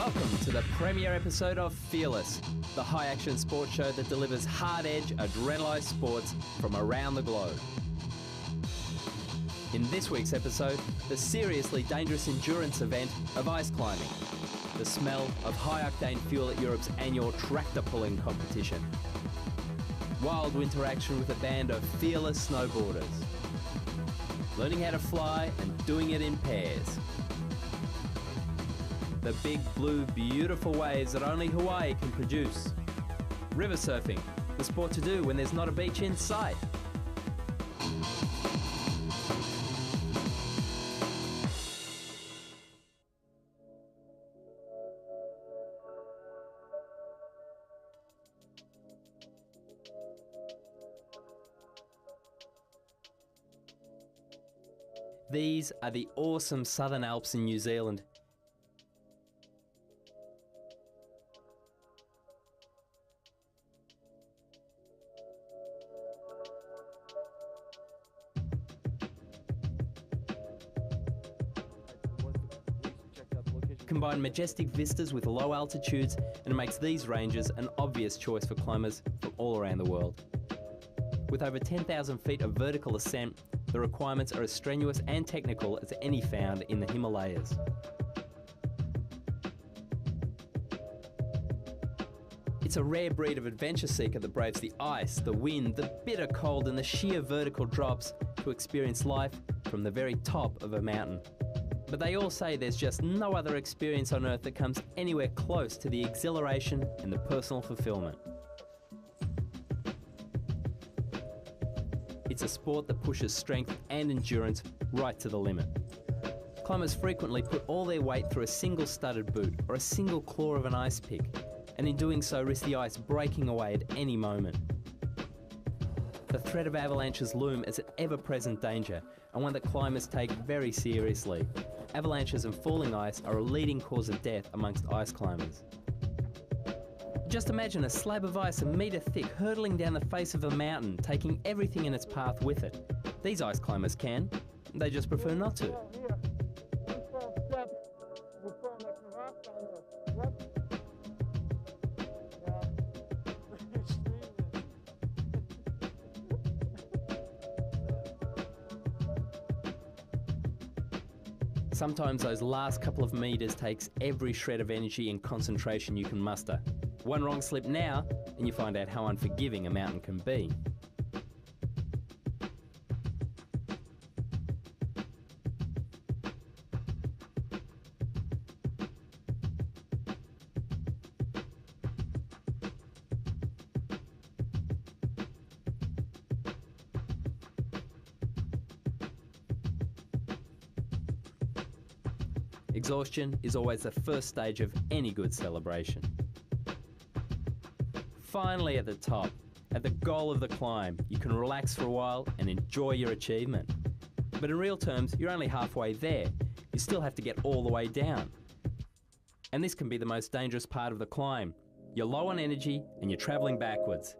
Welcome to the premiere episode of Fearless, the high-action sports show that delivers hard-edge, adrenalised sports from around the globe. In this week's episode, the seriously dangerous endurance event of ice climbing, the smell of high-octane fuel at Europe's annual tractor pulling competition, wild winter action with a band of fearless snowboarders, learning how to fly and doing it in pairs, the big, blue, beautiful waves that only Hawaii can produce. River surfing, the sport to do when there's not a beach in sight. These are the awesome Southern Alps in New Zealand. Combine majestic vistas with low altitudes, and it makes these ranges an obvious choice for climbers from all around the world. With over 10,000 feet of vertical ascent, the requirements are as strenuous and technical as any found in the Himalayas. It's a rare breed of adventure seeker that braves the ice, the wind, the bitter cold and the sheer vertical drops to experience life from the very top of a mountain. But they all say there's just no other experience on Earth that comes anywhere close to the exhilaration and the personal fulfillment. It's a sport that pushes strength and endurance right to the limit. Climbers frequently put all their weight through a single studded boot or a single claw of an ice pick, and in doing so risk the ice breaking away at any moment. The threat of avalanches loom as an ever-present danger, and one that climbers take very seriously. Avalanches and falling ice are a leading cause of death amongst ice climbers. Just imagine a slab of ice a metre thick hurtling down the face of a mountain, taking everything in its path with it. These ice climbers can, they just prefer not to. Sometimes those last couple of metres takes every shred of energy and concentration you can muster. One wrong slip now, and you find out how unforgiving a mountain can be. Exhaustion is always the first stage of any good celebration. Finally at the top, at the goal of the climb, you can relax for a while and enjoy your achievement. But in real terms, you're only halfway there. You still have to get all the way down. And this can be the most dangerous part of the climb. You're low on energy and you're travelling backwards.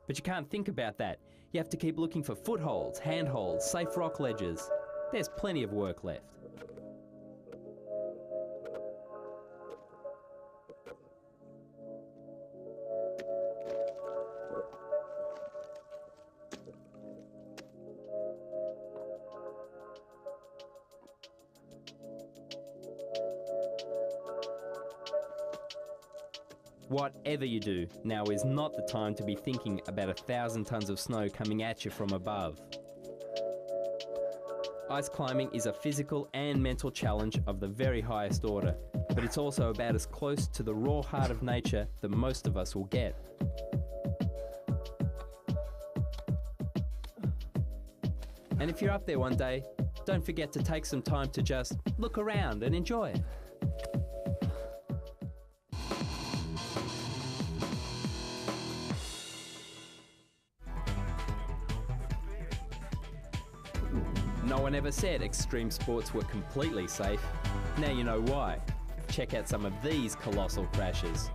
But you can't think about that. You have to keep looking for footholds, handholds, safe rock ledges. There's plenty of work left. Whatever you do, now is not the time to be thinking about 1,000 tonnes of snow coming at you from above. Ice climbing is a physical and mental challenge of the very highest order, but it's also about as close to the raw heart of nature that most of us will get. And if you're up there one day, don't forget to take some time to just look around and enjoy it. No one ever said extreme sports were completely safe. Now you know why. Check out some of these colossal crashes.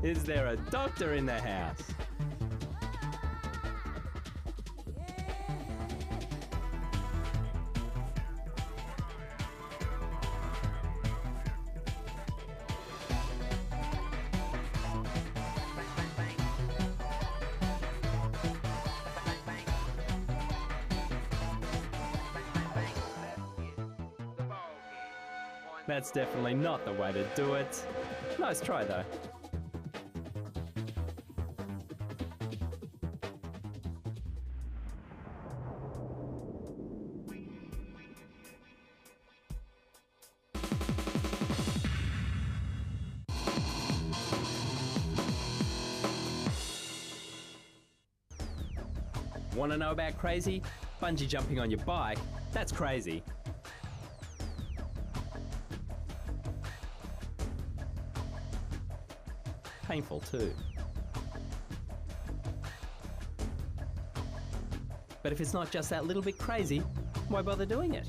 Is there a doctor in the house? That's definitely not the way to do it. Nice try though. Want to know about crazy? Bungee jumping on your bike, that's crazy. Painful too. But if it's not just that little bit crazy, why bother doing it?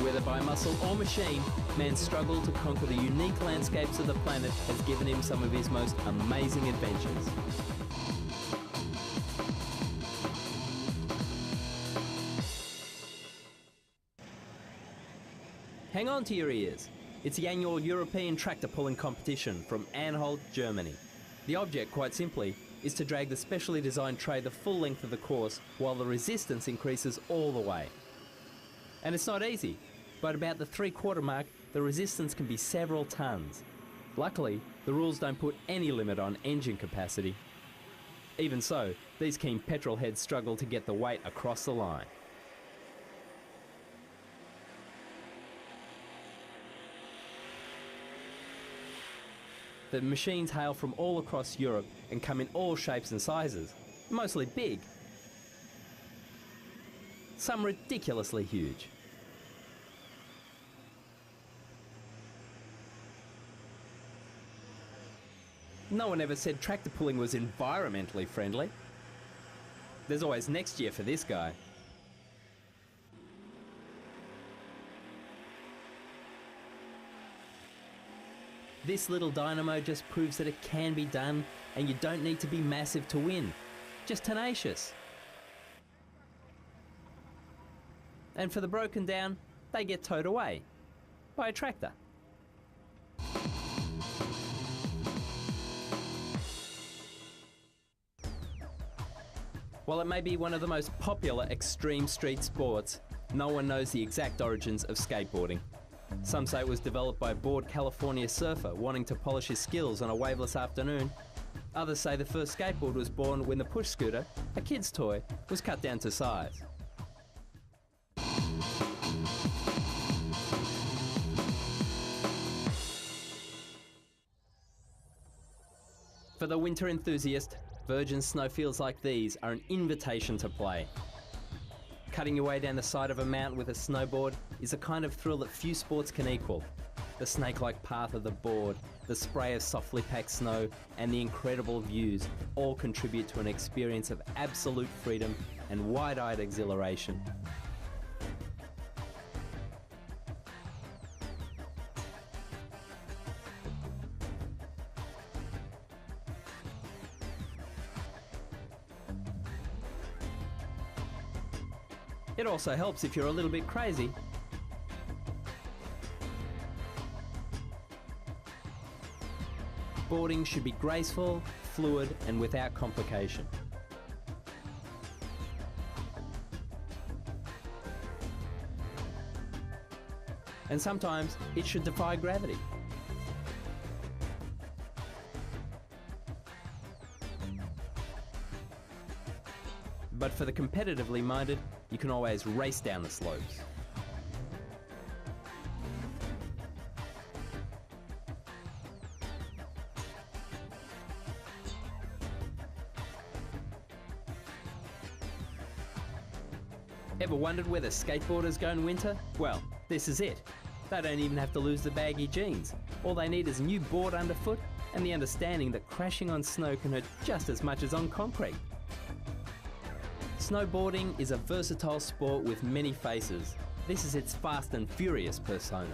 Whether by muscle or machine, man's struggle to conquer the unique landscapes of the planet has given him some of his most amazing adventures. Hang on to your ears. It's the annual European tractor pulling competition from Anhalt, Germany. The object, quite simply, is to drag the specially designed tray the full length of the course while the resistance increases all the way. And it's not easy. But about the 3/4 mark, the resistance can be several tons. Luckily, the rules don't put any limit on engine capacity. Even so, these keen petrol heads struggle to get the weight across the line. The machines hail from all across Europe and come in all shapes and sizes, mostly big. Some ridiculously huge. No one ever said tractor pulling was environmentally friendly. There's always next year for this guy. This little dynamo just proves that it can be done, and you don't need to be massive to win. Just tenacious. And for the broken down, they get towed away by a tractor. While it may be one of the most popular extreme street sports, no one knows the exact origins of skateboarding. Some say it was developed by a bored California surfer wanting to polish his skills on a waveless afternoon. Others say the first skateboard was born when the push scooter, a kid's toy, was cut down to size. For the winter enthusiast, virgin snowfields like these are an invitation to play. Cutting your way down the side of a mountain with a snowboard is a kind of thrill that few sports can equal. The snake-like path of the board, the spray of softly packed snow, and the incredible views all contribute to an experience of absolute freedom and wide-eyed exhilaration. It also helps if you're a little bit crazy. Boarding should be graceful, fluid, and without complication. And sometimes it should defy gravity. But for the competitively minded, you can always race down the slopes. Ever wondered where the skateboarders go in winter? Well, this is it. They don't even have to lose the baggy jeans. All they need is a new board underfoot and the understanding that crashing on snow can hurt just as much as on concrete. Snowboarding is a versatile sport with many faces. This is its fast and furious persona.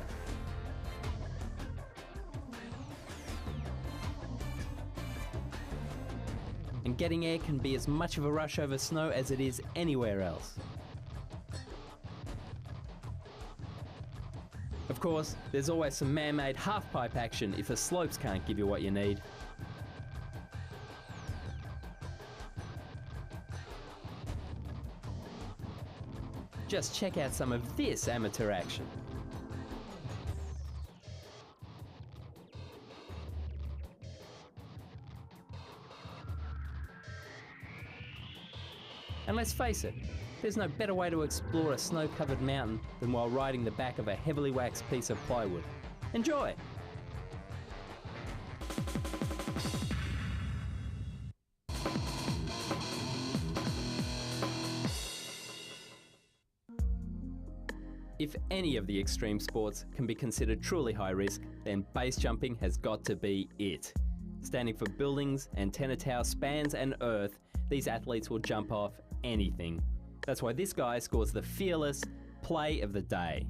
And getting air can be as much of a rush over snow as it is anywhere else. Of course, there's always some man-made half-pipe action if the slopes can't give you what you need. Just check out some of this amateur action. And let's face it, there's no better way to explore a snow-covered mountain than while riding the back of a heavily waxed piece of plywood. Enjoy! If any of the extreme sports can be considered truly high risk, then base jumping has got to be it. Standing for buildings, antenna tower spans and earth, these athletes will jump off anything. That's why this guy scores the fearless play of the day.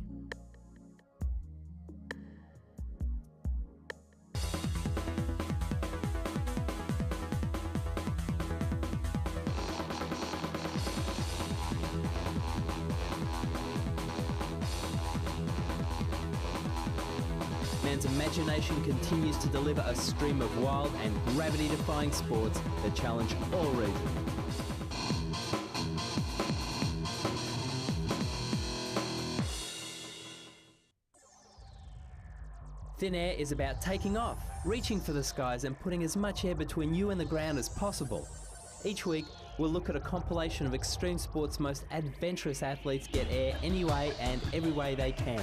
Man's imagination continues to deliver a stream of wild and gravity-defying sports that challenge all reason. Thin air is about taking off, reaching for the skies and putting as much air between you and the ground as possible. Each week, we'll look at a compilation of extreme sports' most adventurous athletes get air any way and every way they can.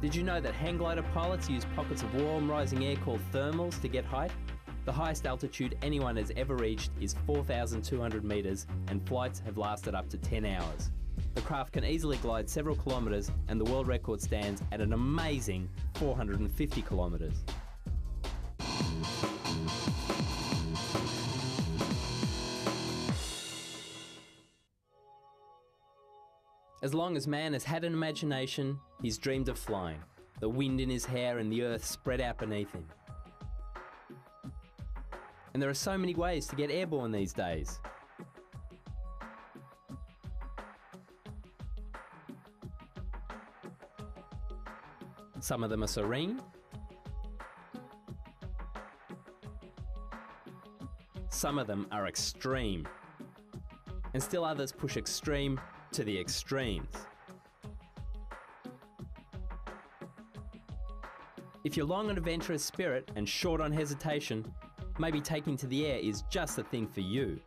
Did you know that hang glider pilots use pockets of warm rising air called thermals to get height? The highest altitude anyone has ever reached is 4,200 metres and flights have lasted up to 10 hours. The craft can easily glide several kilometres and the world record stands at an amazing 450 kilometres. As long as man has had an imagination, he's dreamed of flying. The wind in his hair and the earth spread out beneath him. And there are so many ways to get airborne these days. Some of them are serene. Some of them are extreme. And still others push extreme to the extremes. If you're long on adventurous spirit and short on hesitation, maybe taking to the air is just the thing for you.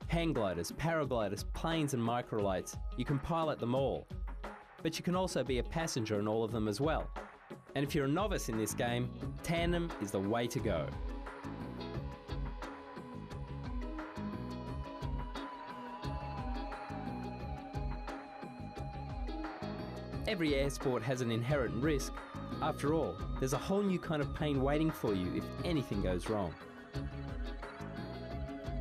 Hang gliders, paragliders, planes and microlights, you can pilot them all. But you can also be a passenger in all of them as well. And if you're a novice in this game, tandem is the way to go. Every air sport has an inherent risk. After all, there's a whole new kind of pain waiting for you if anything goes wrong.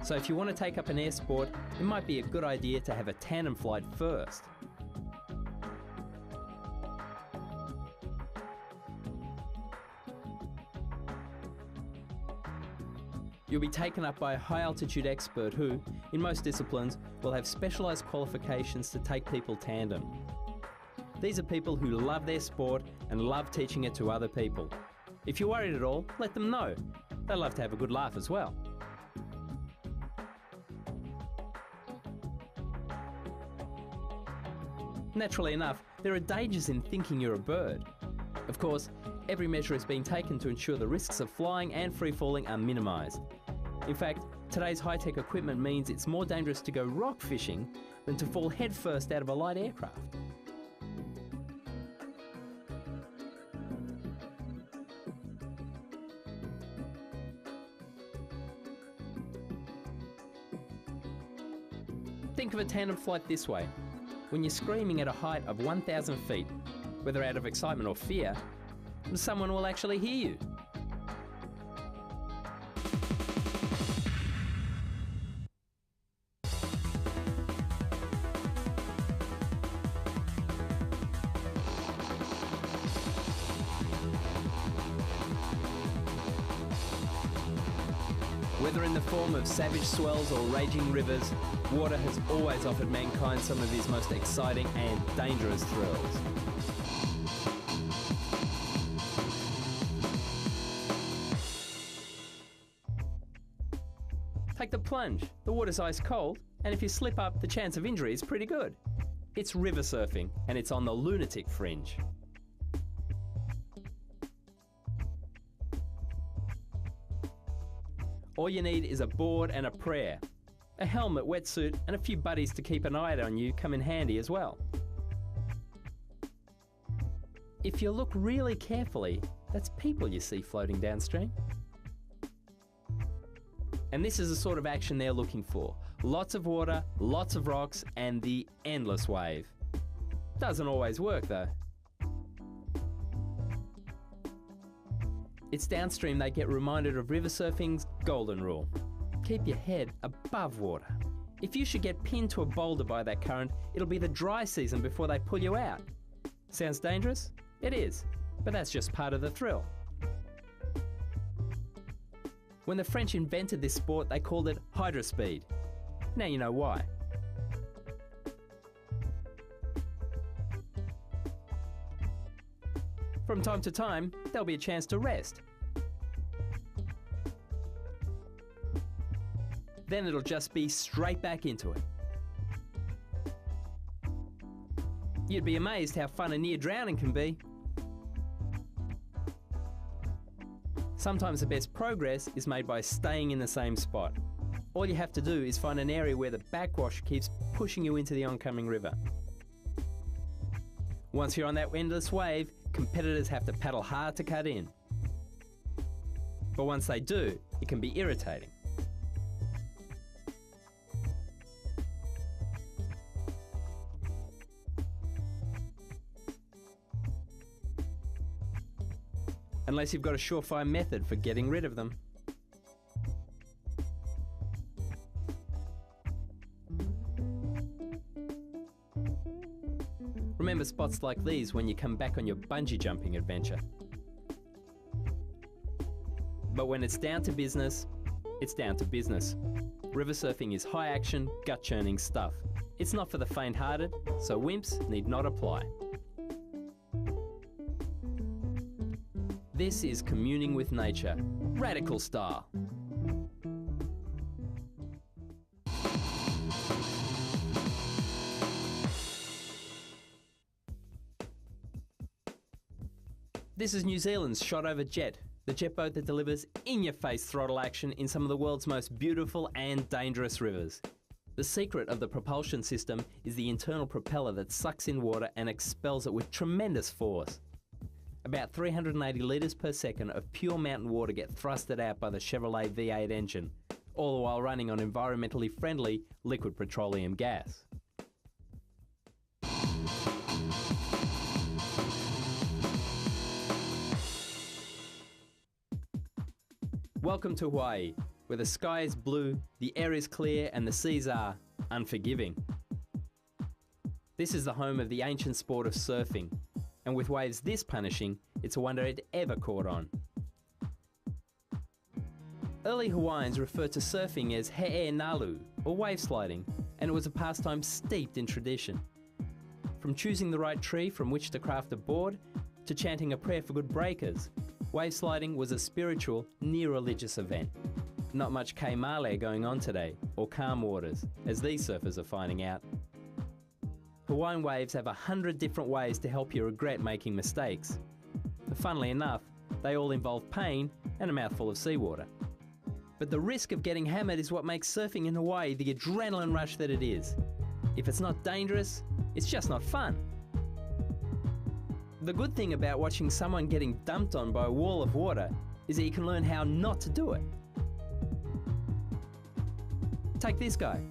So if you want to take up an air sport, it might be a good idea to have a tandem flight first. You'll be taken up by a high-altitude expert who, in most disciplines, will have specialised qualifications to take people tandem. These are people who love their sport and love teaching it to other people. If you're worried at all, let them know. They love to have a good laugh as well. Naturally enough, there are dangers in thinking you're a bird. Of course, every measure is being taken to ensure the risks of flying and free-falling are minimised. In fact, today's high-tech equipment means it's more dangerous to go rock fishing than to fall headfirst out of a light aircraft. Think of a tandem flight this way. When you're screaming at a height of 1,000 feet, whether out of excitement or fear, someone will actually hear you. Whether in the form of savage swells or raging rivers, water has always offered mankind some of his most exciting and dangerous thrills. Take the plunge. The water's ice cold, and if you slip up, the chance of injury is pretty good. It's river surfing, and it's on the lunatic fringe. All you need is a board and a prayer. A helmet, wetsuit, and a few buddies to keep an eye on you come in handy as well. If you look really carefully, that's people you see floating downstream. And this is the sort of action they're looking for. Lots of water, lots of rocks, and the endless wave. Doesn't always work though. It's downstream they get reminded of river surfing's golden rule. Keep your head above water. If you should get pinned to a boulder by that current, it'll be the dry season before they pull you out. Sounds dangerous? It is, but that's just part of the thrill. When the French invented this sport, they called it hydrospeed. Now you know why. From time to time, there'll be a chance to rest. Then it'll just be straight back into it. You'd be amazed how fun a near drowning can be. Sometimes the best progress is made by staying in the same spot. All you have to do is find an area where the backwash keeps pushing you into the oncoming river. Once you're on that endless wave, competitors have to paddle hard to cut in. But once they do, it can be irritating. Unless you've got a surefire method for getting rid of them. Remember spots like these when you come back on your bungee jumping adventure. But when it's down to business, it's down to business. River surfing is high action, gut-churning stuff. It's not for the faint-hearted, so wimps need not apply. This is communing with nature, radical style. This is New Zealand's Shot Over Jet, the jet boat that delivers in-your-face throttle action in some of the world's most beautiful and dangerous rivers. The secret of the propulsion system is the internal propeller that sucks in water and expels it with tremendous force. About 380 litres per second of pure mountain water get thrusted out by the Chevrolet V8 engine, all the while running on environmentally friendly liquid petroleum gas. Welcome to Hawaii, where the sky is blue, the air is clear and the seas are unforgiving. This is the home of the ancient sport of surfing, and with waves this punishing, it's a wonder it ever caught on. Early Hawaiians referred to surfing as he'e nalu, or wave sliding, and it was a pastime steeped in tradition. From choosing the right tree from which to craft a board, to chanting a prayer for good breakers, wave sliding was a spiritual, near-religious event. Not much kei male going on today, or calm waters, as these surfers are finding out. Hawaiian waves have 100 different ways to help you regret making mistakes. Funnily enough, they all involve pain and a mouthful of seawater. But the risk of getting hammered is what makes surfing in Hawaii the adrenaline rush that it is. If it's not dangerous, it's just not fun. The good thing about watching someone getting dumped on by a wall of water is that you can learn how not to do it. Take this guy.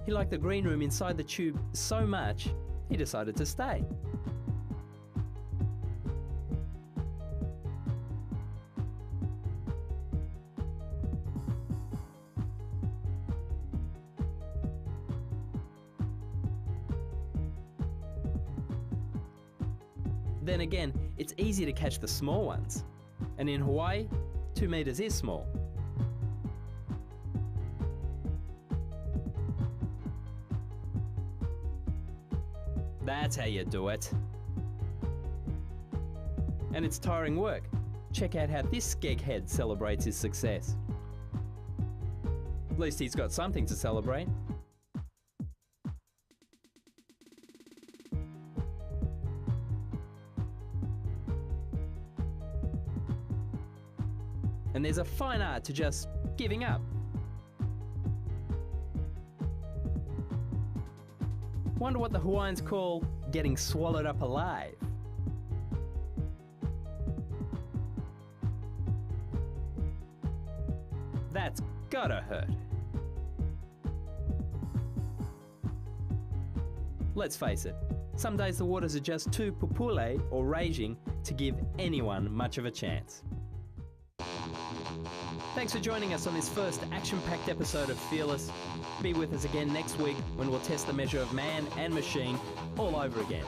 He liked the green room inside the tube so much, he decided to stay. Then again, it's easy to catch the small ones. And in Hawaii, 2 meters is small. That's how you do it. And it's tiring work. Check out how this skegghead celebrates his success. At least he's got something to celebrate. And there's a fine art to just giving up. Wonder what the Hawaiians call getting swallowed up alive. That's gotta hurt. Let's face it, some days the waters are just too pupule or raging to give anyone much of a chance. Thanks for joining us on this first action-packed episode of Fearless. Be with us again next week when we'll test the measure of man and machine all over again.